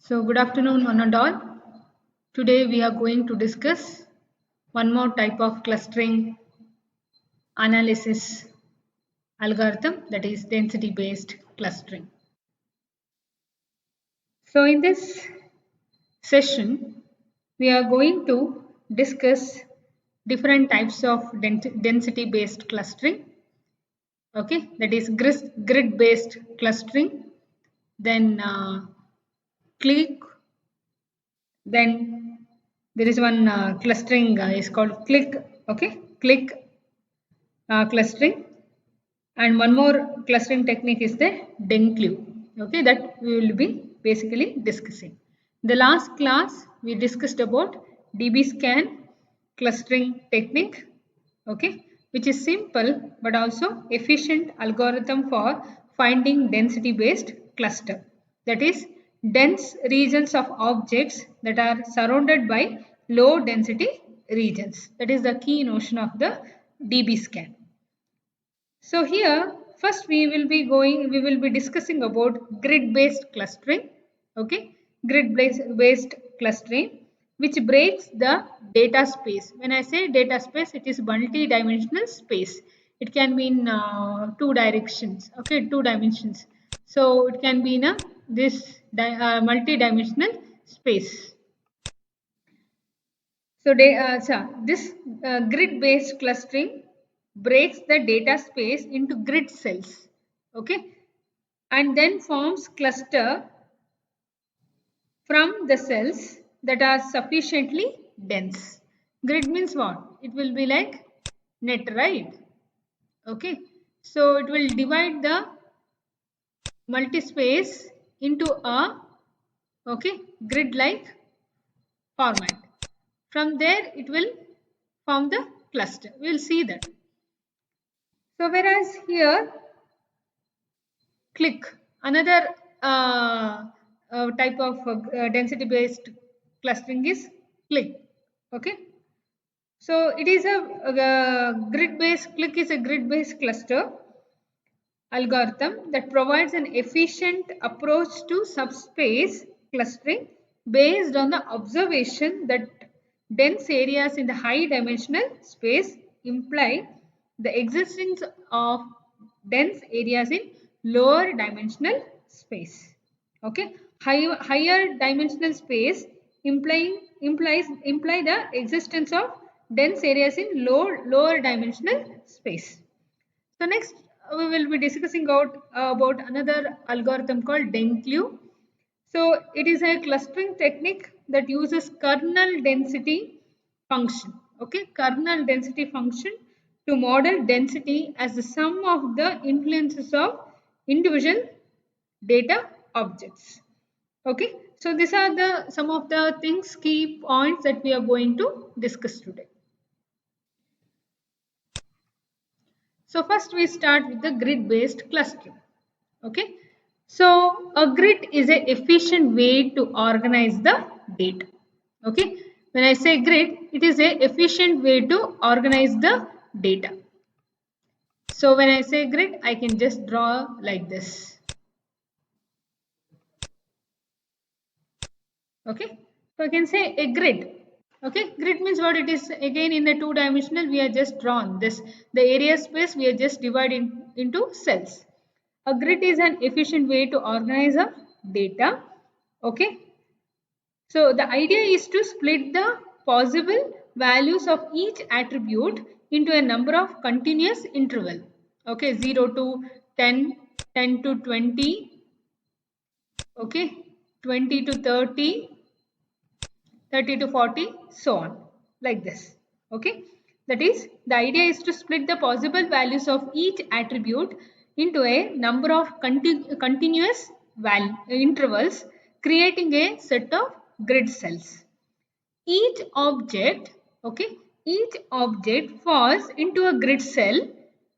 So, good afternoon, one and all. Today, we are going to discuss one more type of clustering analysis algorithm, that is density based clustering. So, in this session, we are going to discuss different types of density based clustering. Okay, that is grid based clustering, then clique, then there is one clustering is called clique. Okay, clique clustering, and one more clustering technique is the Denclu. Okay, that we will be basically discussing. The last class we discussed about DBSCAN clustering technique, okay, which is simple but also efficient algorithm for finding density based cluster, that is dense regions of objects that are surrounded by low density regions. That is the key notion of the DBSCAN. So here first we will be discussing about grid based clustering. Okay, grid based clustering, which breaks the data space. When I say data space, it is multi-dimensional space. It can be in two directions. Okay, two dimensions. So it can be in a multi-dimensional space. So, this grid-based clustering breaks the data space into grid cells, okay, and then forms cluster from the cells that are sufficiently dense. Grid means what? It will be like net, right? Okay, so it will divide the multi-space into a grid-like format. From there, it will form the cluster. We will see that. So whereas here clique, another type of density based clustering is clique. Okay. So it is a grid based, clique is a grid based cluster algorithm that provides an efficient approach to subspace clustering based on the observation that dense areas in the high dimensional space imply the existence of dense areas in lower dimensional space. Okay, higher dimensional space imply the existence of dense areas in lower dimensional space. So next we will be discussing about another algorithm called Denclu. So it is a clustering technique that uses kernel density function. Okay, kernel density function to model density as the sum of the influences of individual data objects. Okay, so these are the some of the things, key points that we are going to discuss today. So first we start with the grid based clustering. Okay, so a grid is an efficient way to organize the data. Okay, when I say grid, it is a efficient way to organize the data. So when I say grid, I can just draw like this. Okay, so I can say a grid. Okay, grid means what it is. Again, in the two dimensional, we are just drawn this, the area space we are just divided into cells. A grid is an efficient way to organize a data. Okay, so the idea is to split the possible values of each attribute into a number of continuous interval. Okay, 0 to 10, 10 to 20, okay, 20 to 30, 30 to 40, so on, like this. Okay, that is, the idea is to split the possible values of each attribute into a number of continuous intervals, creating a set of grid cells. Each object, okay, each object falls into a grid cell.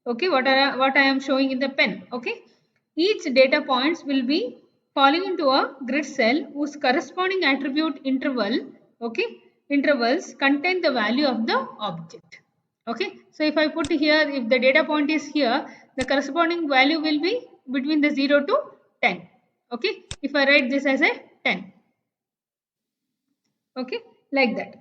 Okay, what I am showing in the pen. Okay, each data points will be falling into a grid cell whose corresponding attribute intervals contain the value of the object. Okay, so if I put here, if the data point is here, the corresponding value will be between the 0 to 10. Okay, if I write this as a 10. Okay, like that.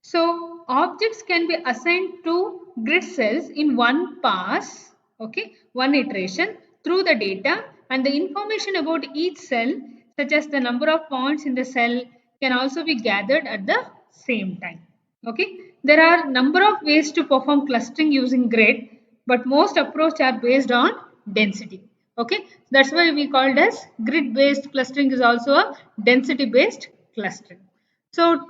So objects can be assigned to grid cells in one pass, okay, one iteration through the data, and the information about each cell, such as the number of points in the cell, can also be gathered at the same time. Okay, there are number of ways to perform clustering using grid, but most approach are based on density. Okay, that's why we called as grid based clustering is also a density based clustering. So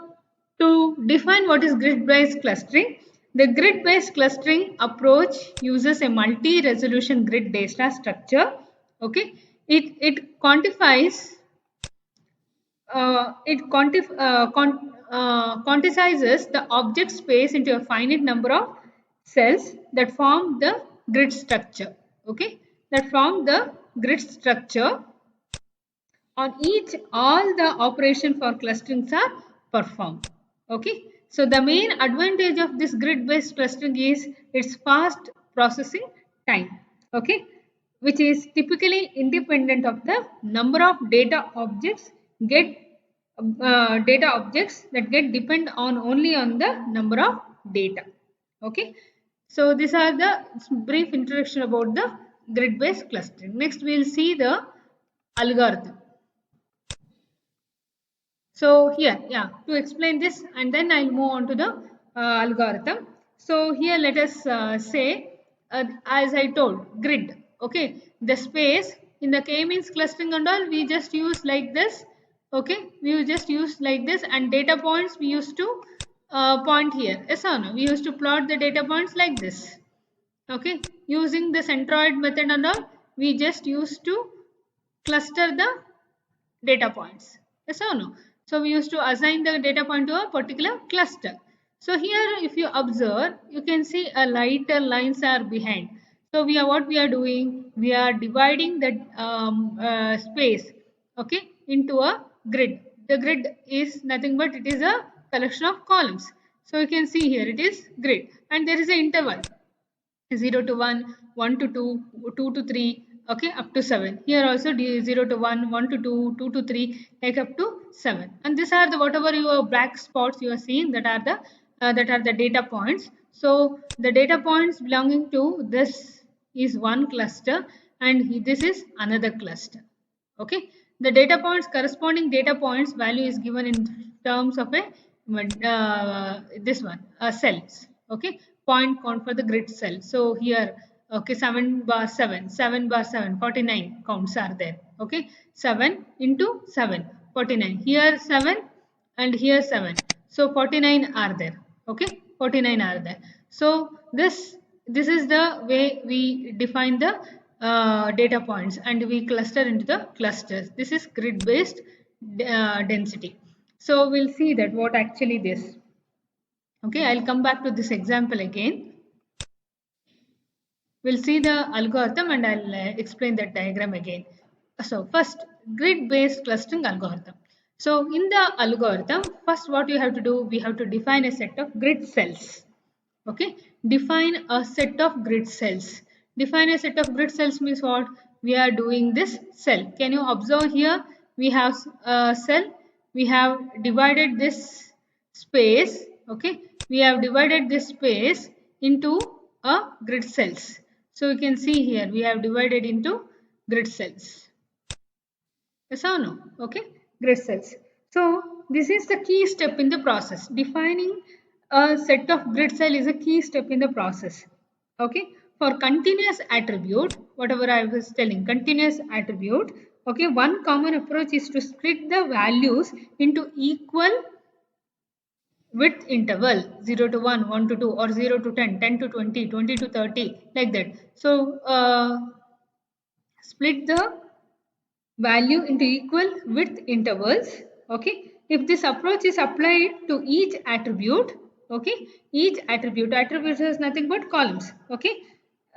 to define what is grid based clustering, the grid based clustering approach uses a multi resolution grid data structure. Okay, it quantifies quantizes the object space into a finite number of cells that form the grid structure. Okay, that form the grid structure. On each, all the operation for clusterings are performed. Okay, so the main advantage of this grid based clustering is its fast processing time. Okay, which is typically independent of the number of get data objects that get depend on only on the number of data. Okay, so these are the brief introduction about the grid based clustering. Next we will see the algorithm. So here, yeah, to explain this, and then I'll move on to the algorithm. So here let us say, as I told, grid. Okay, the space in the k-means clustering and all, we just use like this. Okay, we will just use like this, and data points we used to point here. Yes or no? We used to plot the data points like this. Okay, using the centroid method and all, we just used to cluster the data points. Yes or no? So we used to assign the data point to a particular cluster. So here if you observe, you can see a lighter lines are behind. So what we are doing, we are dividing the space, okay, into a grid. The grid is nothing but it is a collection of columns. So you can see here it is grid, and there is an interval 0 to 1, 1 to 2, 2 to 3, okay, up to 7. Here also 0 to 1, 1 to 2, 2 to 3, like up to 7. And these are the whatever your black spots you are seeing, that are the data points. So the data points belonging to this is one cluster, and this is another cluster. Okay, the data points corresponding data points value is given in terms of a this one cells. Okay, point count for the grid cell. So here, okay, 7 bar 7, 7 bar 7, 49 counts are there. Okay, 7 into 7, 49. Here 7 and here 7. So 49 are there. Okay, 49 are there. So this is the way we define the data points, and we cluster into the clusters. This is grid based density. So we'll see that what actually this. Okay, I'll come back to this example again. We'll see the algorithm and I'll explain that diagram again. So first, grid-based clustering algorithm. So in the algorithm, first what you have to do, we have to define a set of grid cells. Okay, define a set of grid cells. Define a set of grid cells means what? We are doing this cell. Can you observe here? We have a cell. We have divided this space. Okay, we have divided this space into a grid cells. So you can see here we have divided into grid cells. Yes or no? Okay, grid cells. So this is the key step in the process. Defining a set of grid cell is a key step in the process. Okay, for continuous attribute, whatever I was telling, continuous attribute. Okay, one common approach is to split the values into equal width interval 0 to 1, 1 to 2, or 0 to 10, 10 to 20, 20 to 30, like that. So split the value into equal width intervals. Okay, if this approach is applied to each attribute, okay, attribute is nothing but columns. Okay,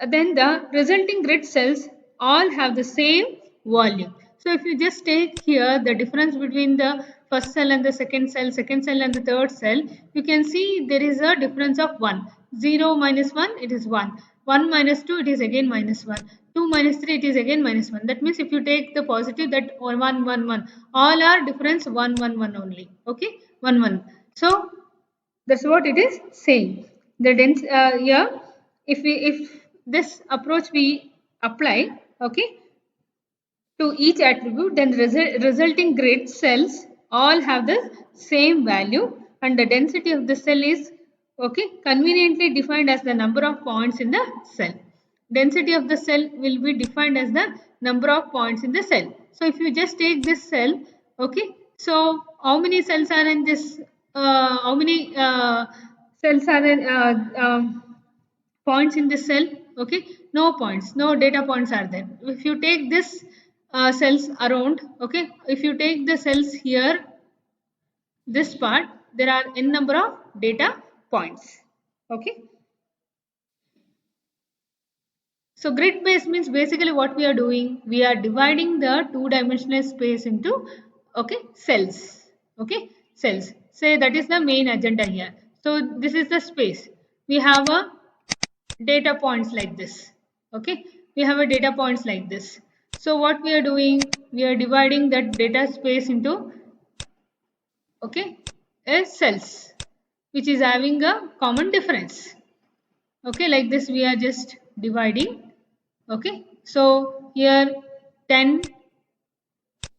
then the resulting grid cells all have the same volume. So if you just take here the difference between the first cell and the second cell and the third cell, you can see there is a difference of 1. 0 minus 1, it is 1. 1 minus 2, it is again minus 1. 2 minus 3, it is again minus 1. That means if you take the positive, that 1 1 1 1, all are difference 1 1 1 only. Okay, 1 1. So that's what it is saying. The dense here, if this approach we apply, okay, to each attribute, then resulting grid cells all have the same value, and the density of the cell is, okay, conveniently defined as the number of points in the cell. Density of the cell will be defined as the number of points in the cell. So if you just take this cell, okay, so how many cells are in this, how many cells are in points in this cell? Okay, no points, no data points are there. If you take this cells around, okay, if you take the cells here, this part, there are n number of data points. Okay, so grid based means basically what we are doing, we are dividing the two-dimensional space into, okay, cells. Okay, cells, say that is the main agenda here. So this is the space, we have a data points like this. Okay, we have a data points like this. So what we are doing, we are dividing that data space into, okay, a cells which is having a common difference. Okay, like this we are just dividing. Okay, so here 10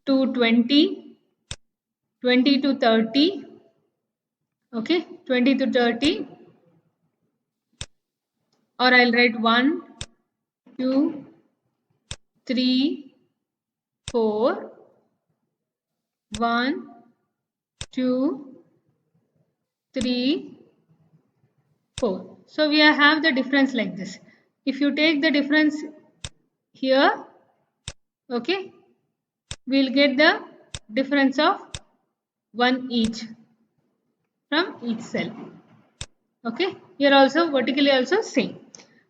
to 20, 20 to 30, okay, 20 to 30, or I'll write 1 2 3 4, 1 2 3 4. So we have the difference like this. If you take the difference here, okay, we'll get the difference of 1 each from each cell. Okay, here also vertically also same.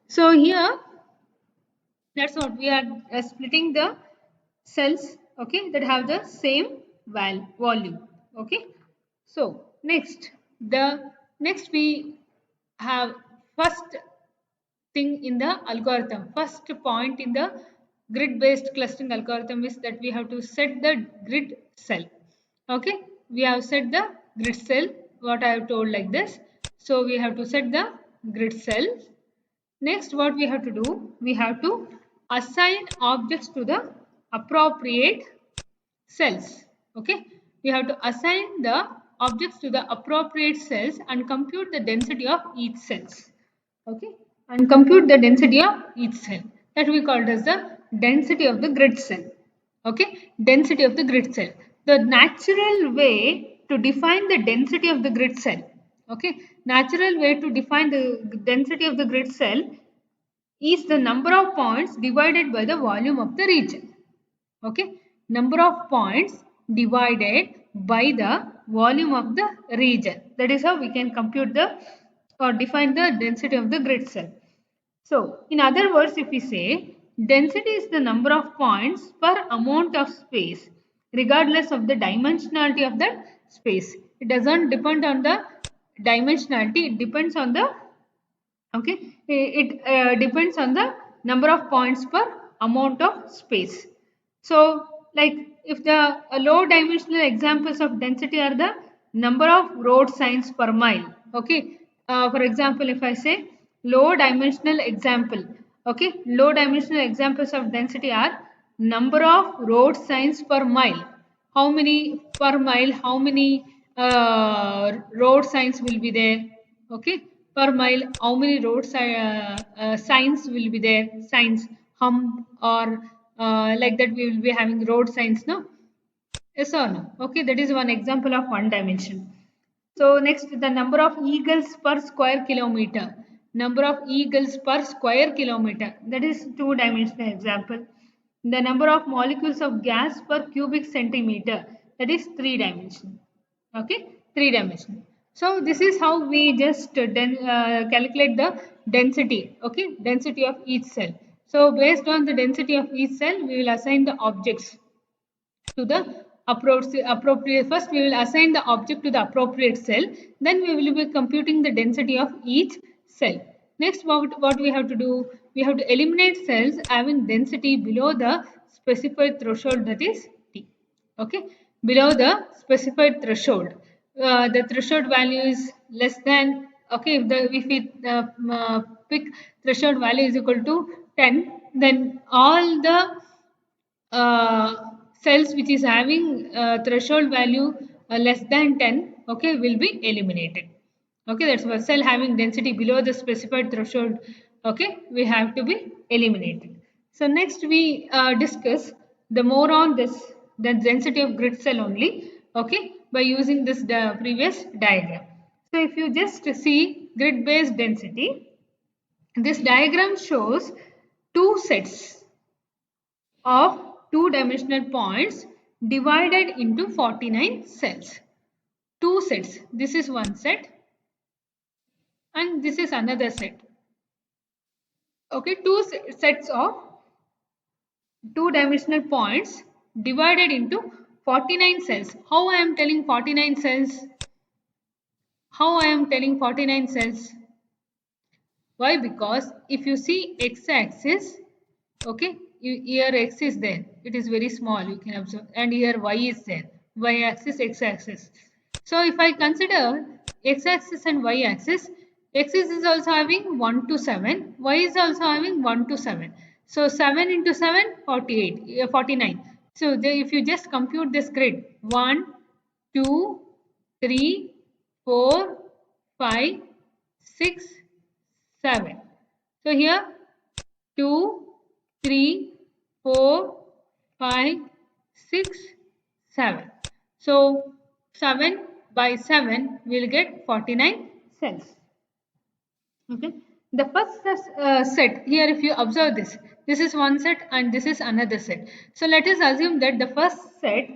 So here, that's what we are splitting the cells, okay, that have the same volume. Okay, so next we have first thing in the algorithm, first point in the grid based clustering algorithm is that we have to set the grid cell. Okay, we have set the grid cell, what I have told like this. So we have to set the grid cell. Next, what we have to do, we have to assign objects to the appropriate cells. Okay, we have to assign the objects to the appropriate cells and compute the density of each cells. Okay, and compute the density of each cell, that we call it as the density of the grid cell. Okay, density of the grid cell, the natural way to define the density of the grid cell. Okay, natural way to define the density of the grid cell is the number of points divided by the volume of the region. Okay, number of points divided by the volume of the region, that is how we can compute the or define the density of the grid cell. So in other words, if we say density is the number of points per amount of space regardless of the dimensionality of that space. It doesn't depend on the dimensionality, it depends on the, okay, it depends on the number of points per amount of space. So like if the low dimensional examples of density are the number of road signs per mile. Okay, for example, if I say low dimensional example, okay, low dimensional examples of density are number of road signs per mile. How many per mile, how many road signs will be there? Okay, per mile how many road signs will be there, signs, hump or like that we will be having road signs, no? Yes or no? Okay, that is one example of one dimension. So next, the number of eagles per square kilometer, number of eagles per square kilometer, that is two dimensional example. The number of molecules of gas per cubic centimeter, that is three dimensional. Okay, three dimensional. So this is how we just calculate the density. Okay, density of each cell. So based on the density of each cell, we will assign the objects to the appropriate. First we will assign the object to the appropriate cell, then we will be computing the density of each cell. Next, what we have to do? We have to eliminate cells having density below the specified threshold, that is T. Okay, below the specified threshold. The threshold value is less than, okay, if we pick threshold value is equal to 10, then all the uh, cells which is having threshold value less than 10, okay, will be eliminated. Okay, that's why cell having density below the specified threshold, okay, we have to be eliminated. So next we discuss the more on this, the density of grid cell only, okay, by using this the previous diagram. So if you just see grid based density, this diagram shows two sets of two-dimensional points divided into 49 cells. Two sets. This is one set and this is another set. Okay, two sets of two-dimensional points divided into 49 cells. How I am telling 49 cells? How I am telling 49 cells? Why? Because if you see x-axis, okay, here x is there, it is very small, you can observe, and here y is there, y-axis, x-axis. So if I consider x-axis and y-axis, x-axis is also having 1 to 7, y is also having 1 to 7. So 7 into 7, 48, 49. So if you just compute this grid, 1, 2, 3, 4, 5, 6, 7. So here 2, 3, 4, 5, 6, 7. So 7 by 7 will get 49 cells. Okay. The first set here, if you observe this, this is one set and this is another set. So let us assume that the first set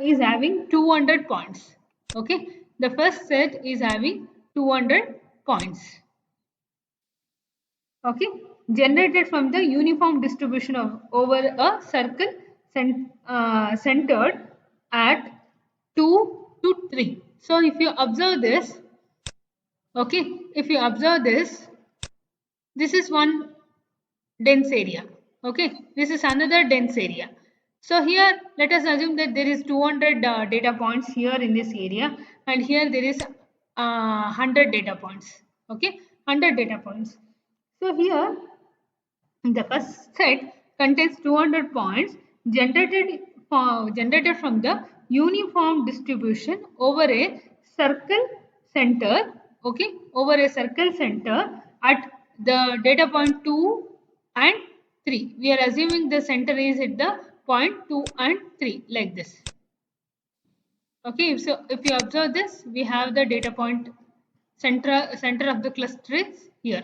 is having 200 points. Okay. The first set is having 200 points. Okay, generated from the uniform distribution of over a circle centered at 2 to 3. So if you observe this, okay, if you observe this, this is one dense area. Okay, this is another dense area. So here let us assume that there is 200 data points here in this area, and here there is 100 data points. Okay, 100 data points. So here the first set contains 200 points generated from the uniform distribution over a circle center, okay, over a circle center at the data point 2 and 3. We are assuming the center is at the point 2 and 3 like this. Okay, so if you observe this, we have the data point center of the cluster is here.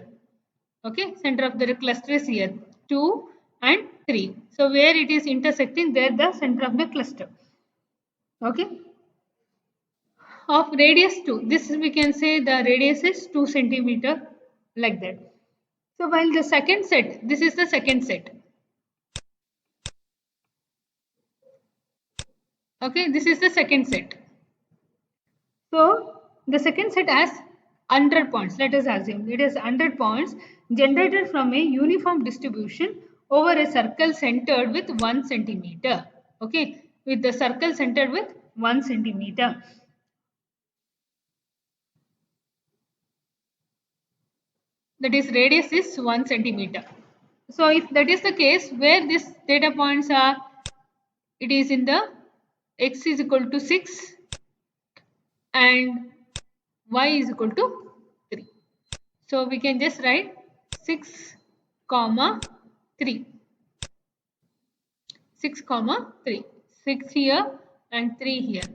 Okay, center of the cluster is here 2 and 3. So where it is intersecting, there the center of the cluster. Okay, of radius 2, this we can say the radius is 2 centimeter like that. So while the second set, this is the second set. Okay, this is the second set. So the second set has 100 points. Let us assume it is 100 points generated from a uniform distribution over a circle centered with 1 centimeter. Okay, with the circle centered with 1 centimeter. That is radius is 1 centimeter. So if that is the case, where these data points are, it is in the x is equal to 6 and y is equal to 3. So we can just write 6 comma 3. 6 comma 3. 6 here and 3 here.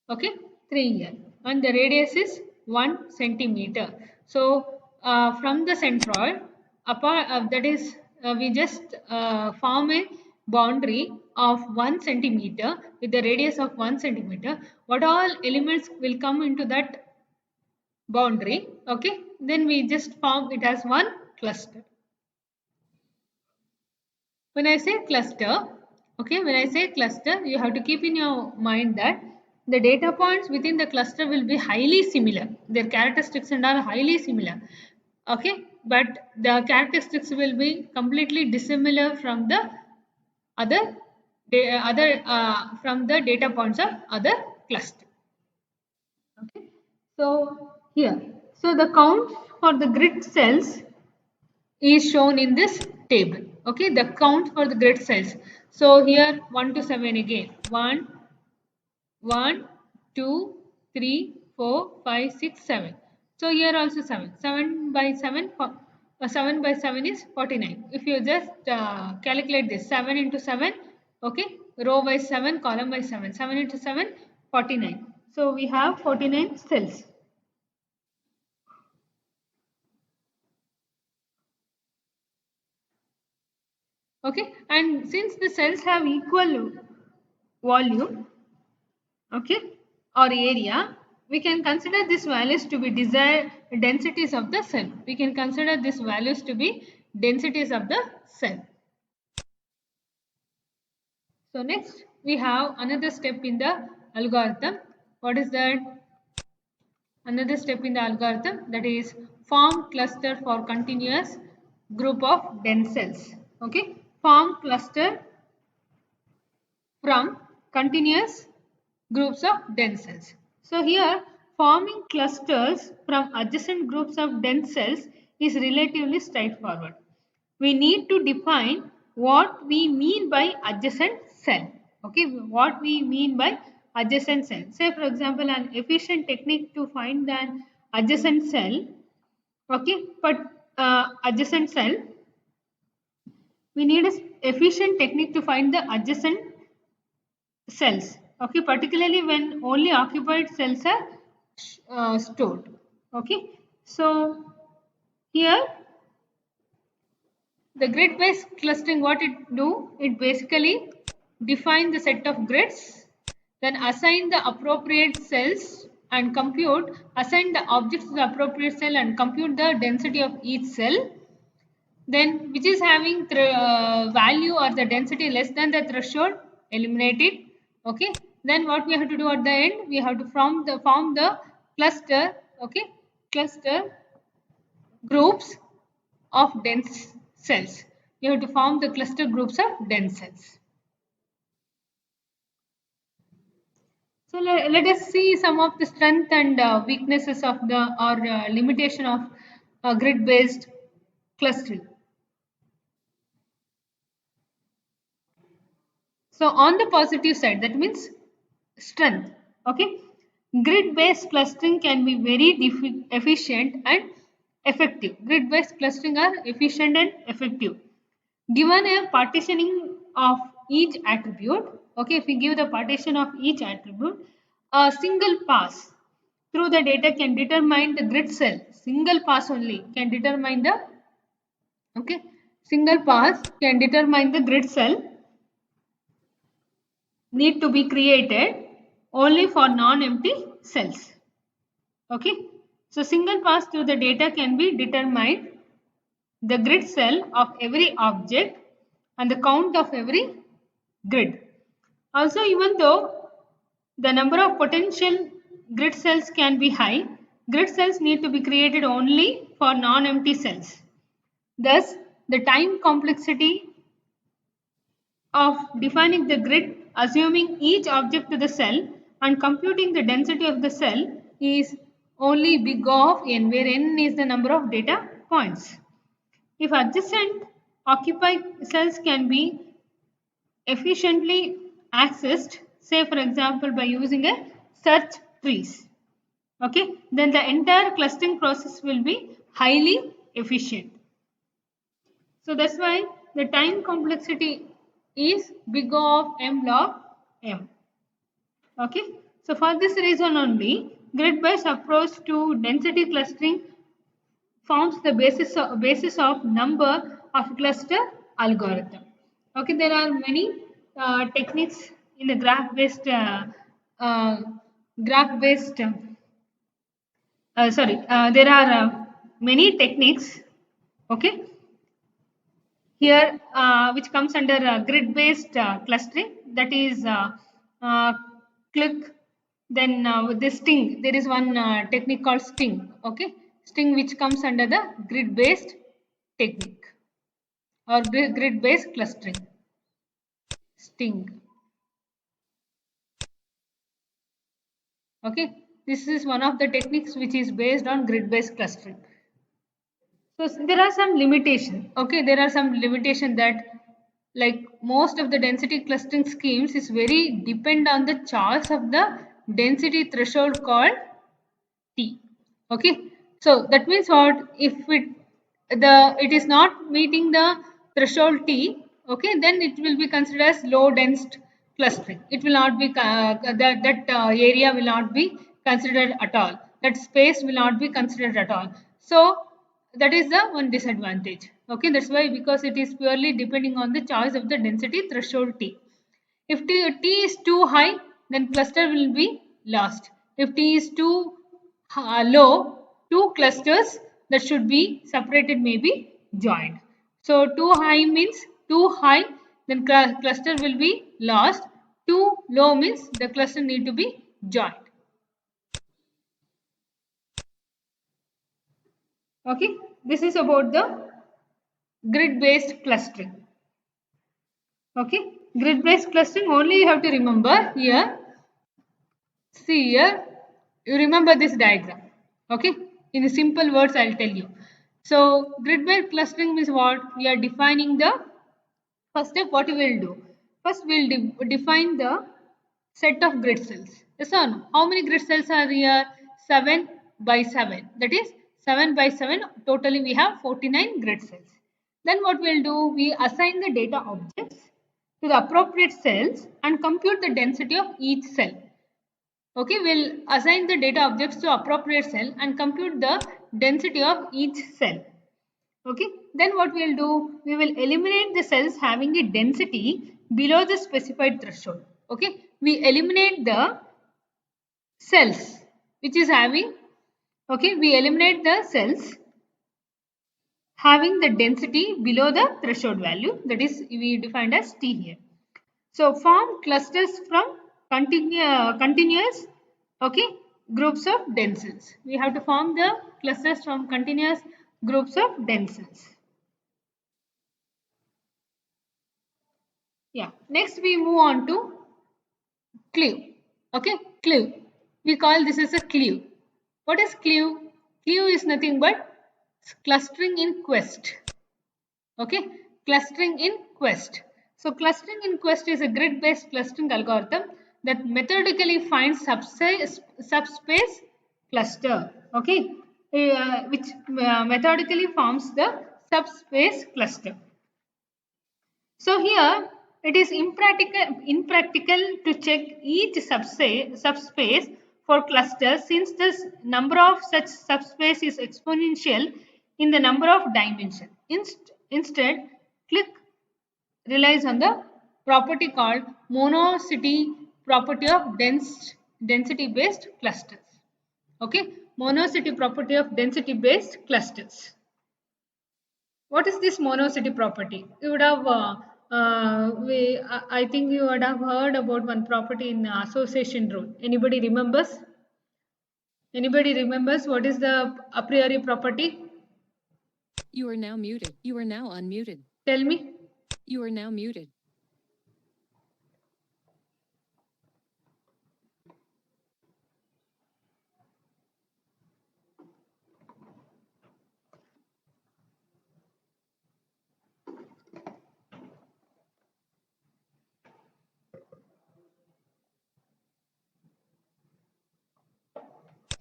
Okay, 3 here. And the radius is 1 centimeter. So from the centroid, apart that is we just form a boundary of 1 centimeter with the radius of 1 centimeter. What all elements will come into that boundary? Okay, then we just form it as one cluster. When I say cluster, okay, when I say cluster, you have to keep in your mind that the data points within the cluster will be highly similar. Their characteristics and are highly similar. Okay, but the characteristics will be completely dissimilar from the other from the data points of other cluster. Okay, so here, so the count for the grid cells is shown in this table. Okay, the count for the grid cells. So here 1 to 7 again. 1, 1, 2, 3, 4, 5, 6, 7. So here also 7. 7 by 7, 7 by 7 is 49. If you just calculate this 7 into 7, okay, row by 7, column by 7. 7 into 7, 49. So we have 49 cells. Okay, and since the cells have equal volume, okay, or area, we can consider these values to be desired densities of the cell. We can consider these values to be densities of the cell. So next we have another step in the algorithm. What is that? Another step in the algorithm, that is form cluster for continuous group of dense cells. Okay, form cluster from continuous groups of dense cells. So here forming clusters from adjacent groups of dense cells is relatively straightforward. We need to define what we mean by adjacent cell. Okay, what we mean by adjacent cell. Say for example, an efficient technique to find an adjacent cell. Okay, but adjacent cell, we need a efficient technique to find the adjacent cells. Okay, particularly when only occupied cells are stored. Okay, so here the grid based clustering, what it do, it basically define the set of grids, then assign the appropriate cells and compute, assign the objects to the appropriate cell and compute the density of each cell, then which is having value or the density less than the threshold, eliminate it. Okay, then what we have to do at the end, we have to form the cluster. Okay, cluster groups of dense cells. You have to form the cluster groups of dense cells. So let us see some of the strength and weaknesses of the or limitation of grid based clustering. So on the positive side, that means strength. Okay, grid based clustering can be very efficient and effective. Grid based clustering are efficient and effective given a partitioning of each attribute. Okay, if we give the partition of each attribute, a single pass through the data can determine the grid cell. Single pass only can determine the, okay, single pass can determine the grid cell need to be created only for non-empty cells. Okay, so single pass through the data can be determined the grid cell of every object and the count of every grid. Also, even though the number of potential grid cells can be high, grid cells need to be created only for non-empty cells. Thus, the time complexity of defining the grid, assuming each object to the cell and computing the density of the cell is only big of n, where n is the number of data points. If adjacent occupied cells can be efficiently accessed, say for example by using a search trees, okay, then the entire clustering process will be highly efficient. So that's why the time complexity is big of m log m. Okay, so for this reason only, grid based approach to density clustering forms the basis of number of cluster algorithm. Okay, there are many techniques in the uh, graph based sorry, there are many techniques, okay, here which comes under grid based clustering, that is uh, click, then with this sting, there is one technique called sting. Okay, Sting which comes under the grid based technique or grid based clustering. Sting. Okay, this is one of the techniques which is based on grid based clustering. So there are some limitation. Okay, there are some limitation that like most of the density clustering schemes is very depend on the choice of the density threshold called T. Okay, so that means what if it is not meeting the threshold T, okay, then it will be considered as low dense clustering. It will not be that area will not be considered at all. That space will not be considered at all. So that is the one disadvantage. Okay, that's why because it is purely depending on the choice of the density threshold T. If T is too high, then cluster will be lost. If T is too low, two clusters that should be separated may be joined. So too high means too high, then cluster will be lost. Too low means the cluster need to be joined. Okay, this is about the grid based clustering. Okay, grid based clustering only you have to remember here. See here, you remember this diagram. Okay, in simple words, I'll tell you. So, grid based clustering means what? We are defining the first step. What we will do? First, we'll define the set of grid cells. Yes or no? How many grid cells are here? 7 by 7. That is 7 by 7. Totally, we have 49 grid cells. Then, what we'll do? We assign the data objects to the appropriate cells and compute the density of each cell. Okay, we'll assign the data objects to appropriate cell and compute the density of each cell. Okay, then what we'll do, we will eliminate the cells having a density below the specified threshold. Okay, we eliminate the cells which is having, okay, we eliminate the cells having the density below the threshold value, that is we defined as T here. So form clusters from continuous, okay, groups of denses. We have to form the clusters from continuous groups of denses. Yeah. Next we move on to clue. Okay, clue. We call this as a clue. What is clue? Clue is nothing but clustering in quest. Okay, clustering in quest. So clustering in quest is a grid based clustering algorithm that methodically finds subspace cluster, okay, which methodically forms the subspace cluster. So here it is impractical to check each subspace for clusters since the number of such subspace is exponential in the number of dimensions. Instead, click relies on the property called monotonicity property of density based clusters. Okay, monotonicity property of density based clusters. What is this monotonicity property? You would have, I think you would have heard about one property in association rule. Anybody remembers? Anybody remembers what is the a priori property? You are now muted. You are now unmuted. Tell me. You are now muted.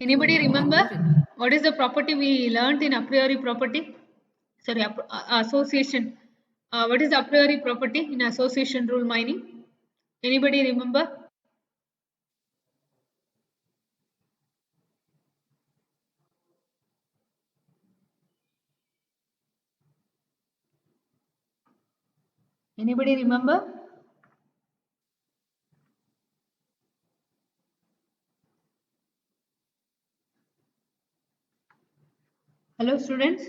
Anybody remember what is the property we learned in a priori property? Sorry, association. What is the a priori property in association rule mining? Anybody remember? Anybody remember? Hello students.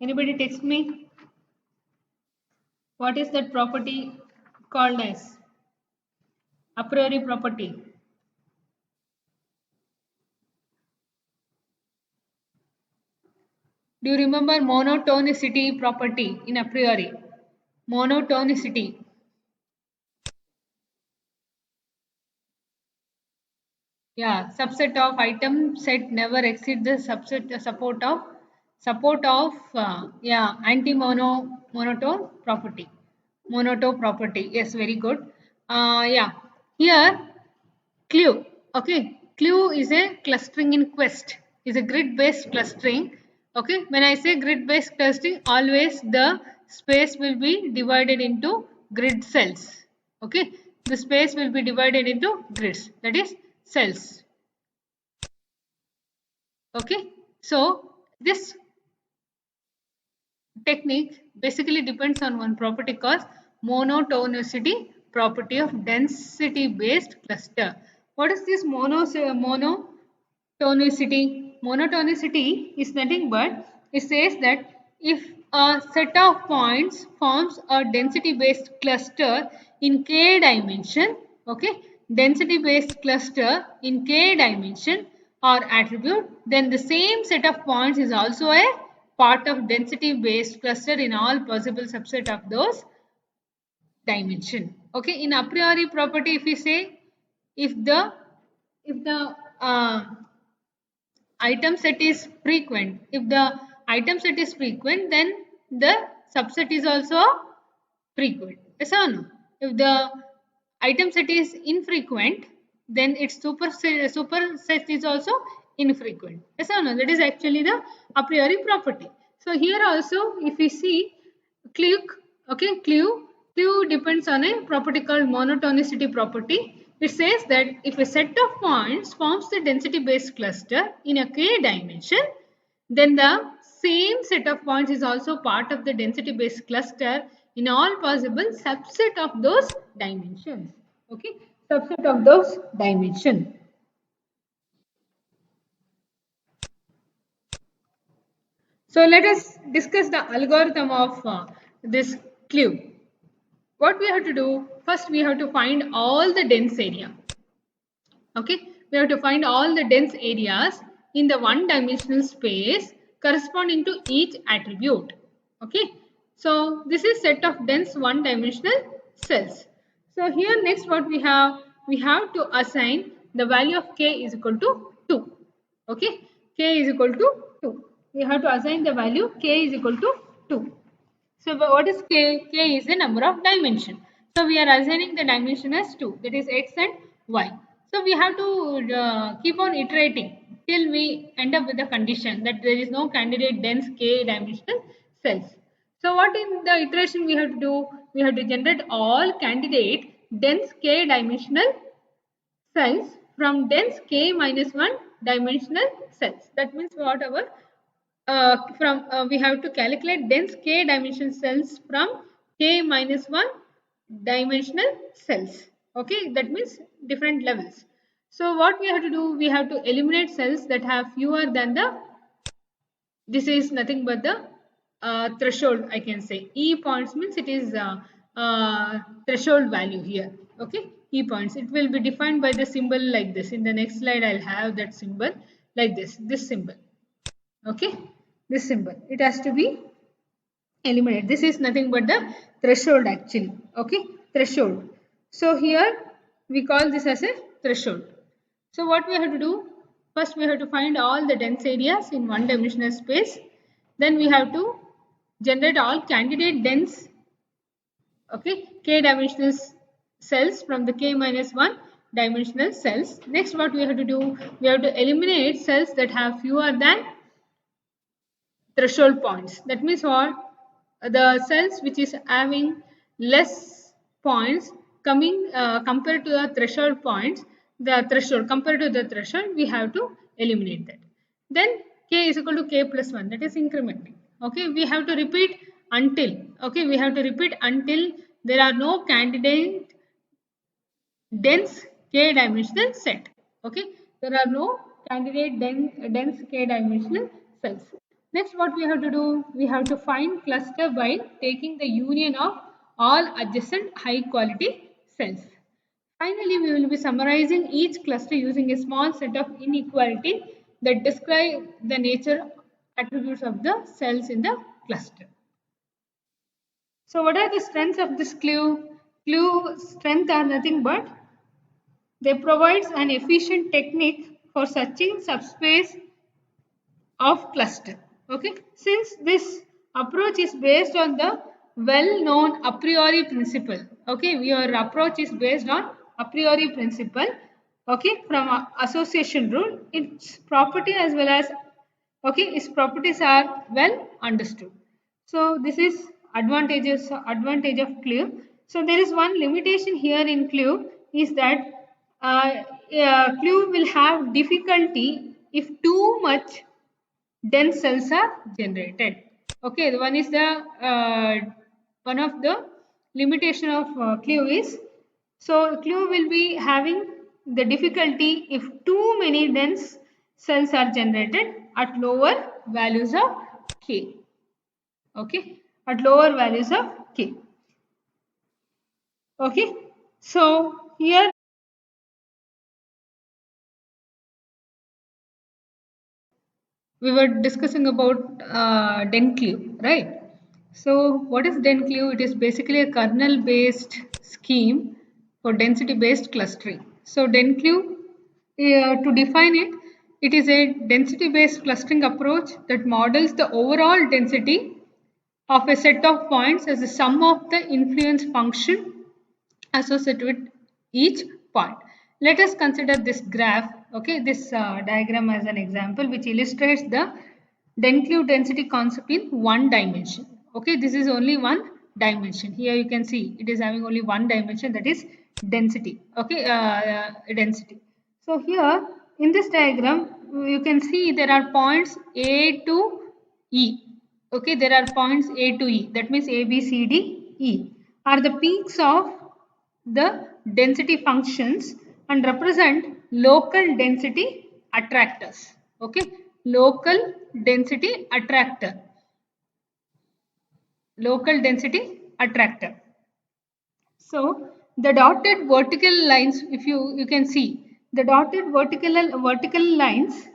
Anybody text me? What is that property called as? A priori property. Do you remember monotonicity property in a priori? Monotonicity. Yeah, subset of item set never exceed the subset support of yeah, monotone property. Monotone property. Yes, very good. Yeah, here clue. Okay, clue is a clustering in quest. Is a grid based clustering. Okay, when I say grid based clustering, always the space will be divided into grid cells. Okay, the space will be divided into grids, that is cells. Okay, so this technique basically depends on one property called monotonicity property of density based cluster. What is this monotonicity? Monotonicity is nothing but it says that if a set of points forms a density based cluster in k dimension, okay, density based cluster in k dimension or attribute, then the same set of points is also a part of density based cluster in all possible subset of those dimension. Okay, in a priori property, if we say if the uh, item set is frequent, if the item set is frequent, then the subset is also frequent. Yes or no? If the item set is infrequent, then its superset is also infrequent. Yes or no? That is actually the a priori property. So here also, if we see clue, okay, clue depends on a property called monotonicity property. It says that if a set of points forms the density based cluster in a k dimension, then the same set of points is also part of the density based cluster in all possible subset of those dimensions. Okay, subset of those dimension. So let us discuss the algorithm of this clue. What we have to do, first we have to find all the dense area. Okay, we have to find all the dense areas in the one dimensional space corresponding to each attribute. Okay, so this is set of dense one dimensional cells. So here next what we have to assign the value of k is equal to 2. Okay, k is equal to 2. We have to assign the value k is equal to 2. So what is k? K is the number of dimension. So we are assigning the dimension as 2, that is x and y. So we have to keep on iterating till we end up with the condition that there is no candidate dense k dimensional cells. So what in the iteration we have to do? We have to generate all candidate dense k dimensional cells from dense k minus 1 dimensional cells. That means whatever from we have to calculate dense k dimension cells from k minus 1 dimensional cells. Okay, that means different levels. So what we have to do, we have to eliminate cells that have fewer than the, this is nothing but the threshold, I can say. E points means it is threshold value here. Okay, e points, it will be defined by the symbol like this. In the next slide I'll have that symbol like this symbol. Okay, this symbol, it has to be eliminated. This is nothing but the threshold actually. Okay, threshold. So here we call this as a threshold. So what we have to do, first we have to find all the dense areas in one dimensional space, then we have to generate all candidate dense, okay, k dimensional cells from the k minus 1 dimensional cells. Next what we have to do, we have to eliminate cells that have fewer than threshold points. That means what? The cells which is having less points coming compared to the threshold points, the threshold compared to the threshold, we have to eliminate that. Then k is equal to k plus 1, that is incrementing. Okay, we have to repeat until, okay, we have to repeat until there are no candidate dense k dimensional set. Okay, there are no candidate dense k dimensional cells. Next what we have to do, we have to find cluster by taking the union of all adjacent high quality cells. Finally, we will be summarizing each cluster using a small set of inequality that describe the nature attributes of the cells in the cluster. So what are the strengths of this clue? Clue strength are nothing but they provides an efficient technique for searching subspace of cluster. Okay, since this approach is based on the well-known a priori principle. Okay, your approach is based on a priori principle. Okay, from association rule, its property as well as its properties are well understood. So this is advantage of clue. So there is one limitation here in clue is that clue will have difficulty if too much dense cells are generated. Okay, the one is the one of the limitation of clue is, so clue will be having the difficulty if too many dense cells are generated at lower values of k. Okay, at lower values of k. Okay, so here we were discussing about DenClue, right? So what is DenClue? It is basically a kernel based scheme for density based clustering. So DenClue, to define it, it is a density based clustering approach that models the overall density of a set of points as the sum of the influence function associated with each point. Let us consider this graph, okay, this diagram as an example which illustrates the Denclue density concept in one dimension. Okay, this is only one dimension. Here you can see it is having only one dimension, that is density. Okay, density. So here in this diagram you can see there are points A to E. Okay, there are points A to E. That means A, B, C, D, E are the peaks of the density functions and represent local density attractors. Okay, local density attractor. Local density attractor. So the dotted vertical lines, if you can see the dotted vertical lines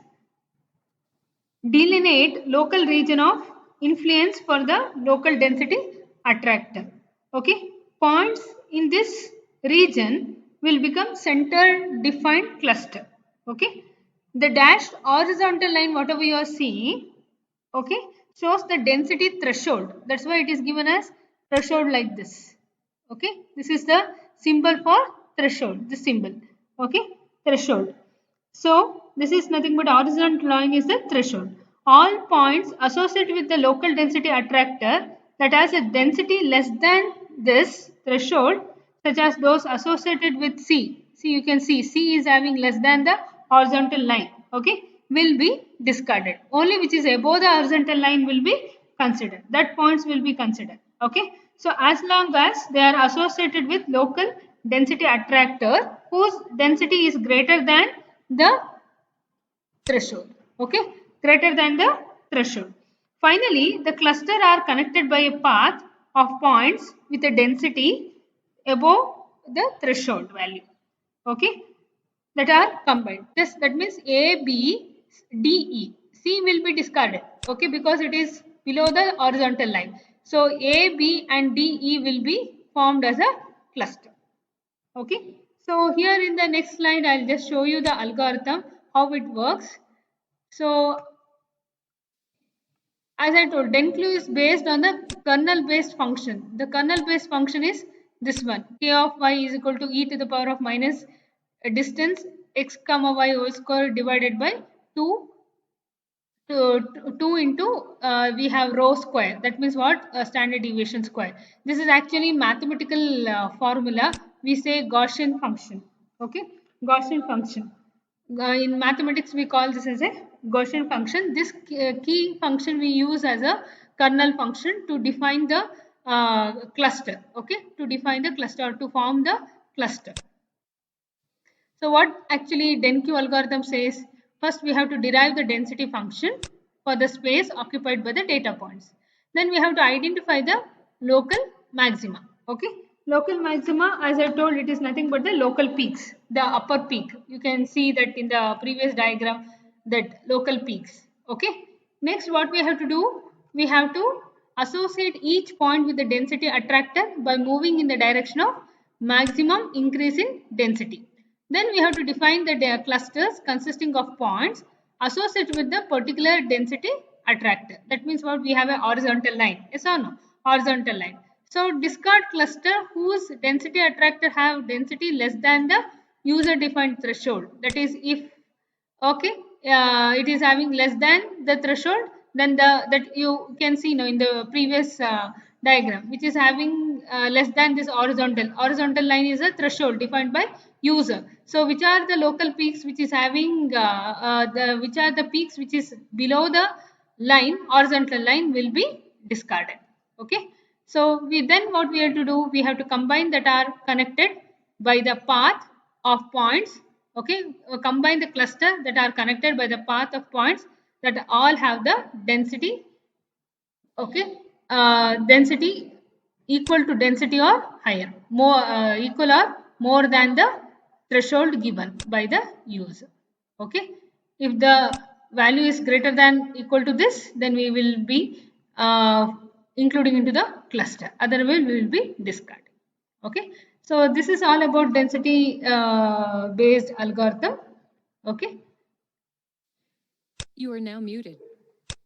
delineate local region of influence for the local density attractor. Okay, points in this region will become center defined cluster. Okay, the dashed horizontal line whatever you are seeing, okay, shows the density threshold. That's why it is given as threshold like this. Okay, this is the symbol for threshold, this symbol. Okay, threshold. So this is nothing but horizontal line is the threshold. All points associated with the local density attractor that has a density less than this threshold, such as those associated with C. See, you can see C is having less than the horizontal line. Okay, will be discarded. Only which is above the horizontal line will be considered. That points will be considered. Okay, so as long as they are associated with local density attractor whose density is greater than the threshold. Okay, greater than the threshold. Finally, the cluster are connected by a path of points with a density above the threshold value. Okay, that are combined. This that means A, B, D, E. C will be discarded. Okay, because it is below the horizontal line. So A, B, and D, E will be formed as a cluster. Okay, so here in the next slide I'll just show you the algorithm how it works. So as I told, DenClue is based on the kernel based function. The kernel based function is this one, k of y is equal to e to the power of minus a distance x comma y whole square divided by 2 2 into we have rho square, that means what, standard deviation square. This is actually mathematical formula, we say Gaussian function. Okay, Gaussian function, in mathematics we call this as a Gaussian function. This key function we use as a kernel function to define the cluster. Okay, to define the cluster or to form the cluster. So what actually DenQ algorithm says, first we have to derive the density function for the space occupied by the data points. Then we have to identify the local maxima. Okay, local maxima, as I told, it is nothing but the local peaks, the upper peak. You can see that in the previous diagram, that local peaks. Okay, Next, what we have to do, we have to associate each point with the density attractor by moving in the direction of maximum increase in density. Then we have to define the clusters consisting of points associated with the particular density attractor. That means what, we have a horizontal line. Yes or no? Horizontal line. So discard cluster whose density attractor have density less than the user defined threshold. That is, if okay, it is having less than the threshold, then the that you can see now in the previous diagram, which is having less than this horizontal line is a threshold defined by user. So which are the local peaks which is having the which are the peaks which is below the line, horizontal line, will be discarded. Okay, so we then what we have to do, we have to combine that are connected by the path of points. Okay, combine the cluster that are connected by the path of points that all have the density. Okay, density equal to density or higher, more equal or more than the threshold given by the user. Okay, if the value is greater than equal to this, then we will be including into the cluster, otherwise we will be discarding. Okay, so this is all about density based algorithm. Okay. You are now muted.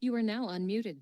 You are now unmuted.